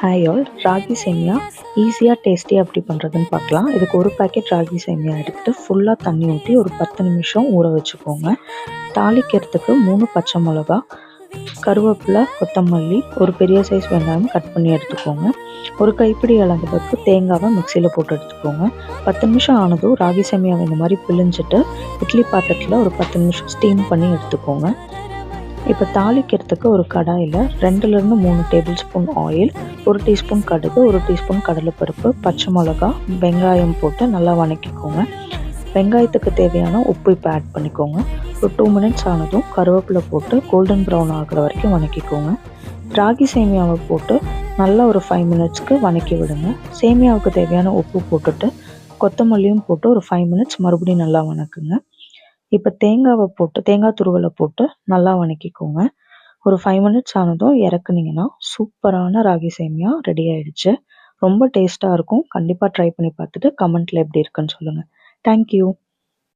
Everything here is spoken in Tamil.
Hi all. ராகி சேமியா ஈஸியாக டேஸ்டியாக எப்படி பண்ணுறதுன்னு பார்க்கலாம். இதுக்கு ஒரு பாக்கெட் ராகி சேமியா எடுத்துகிட்டு ஃபுல்லாக தண்ணி ஊற்றி ஒரு 10 நிமிஷம் ஊற வச்சுக்கோங்க. தாளிக்கிறதுக்கு 3 பச்சை மிளகா, கருவேப்பிலை, கொத்தமல்லி, ஒரு பெரிய சைஸ் வெங்காயம் கட் பண்ணி எடுத்துக்கோங்க. ஒரு கைப்பிடி அளவுக்கு தேங்காவை மிக்சியில் போட்டு எடுத்துக்கோங்க. 10 நிமிஷம் ஆனதும் ராகி சேமியாவை இந்த மாதிரி பிழிஞ்சிட்டு இட்லி பாத்திரத்தில் ஒரு 10 நிமிஷம் ஸ்டீம் பண்ணி எடுத்துக்கோங்க. இப்போ தாளிக்கிறதுக்கு ஒரு கடாயில் 2லேருந்து 3 டேபிள் ஸ்பூன் ஆயில், 1 டீஸ்பூன் கடுகு, 1 டீஸ்பூன் கடலைப்பருப்பு, பச்சை மிளகா, வெங்காயம் போட்டு நல்லா வதக்கிக்கோங்க. வெங்காயத்துக்கு தேவையான உப்பு இப்போ ஆட் பண்ணிக்கோங்க. ஒரு 2 மினிட்ஸ் ஆனதும் கருவேப்பிலை போட்டு கோல்டன் ப்ரௌன் ஆகிற வரைக்கும் வதக்கிக்கோங்க. ராகி சேமியாவை போட்டு நல்லா ஒரு 5 மினிட்ஸ்க்கு வதக்கி விடுங்க. சேமியாவுக்கு தேவையான உப்பு போட்டுட்டு கொத்தமல்லியும் போட்டு ஒரு 5 மினிட்ஸ் மறுபடியும் நல்லா வதக்குங்க. இப்போ தேங்காய் துருவலை போட்டு நல்லா வதக்கிக்கோங்க. ஒரு 5 மினிட்ஸ் ஆனதும் இறக்குனீங்கன்னா சூப்பரான ராகி சேமியா ரெடி ஆயிடுச்சு. ரொம்ப டேஸ்ட்டாக இருக்கும். கண்டிப்பாக ட்ரை பண்ணி பார்த்துட்டு கமெண்ட்டில் எப்படி இருக்குன்னு சொல்லுங்கள். தேங்க்யூ.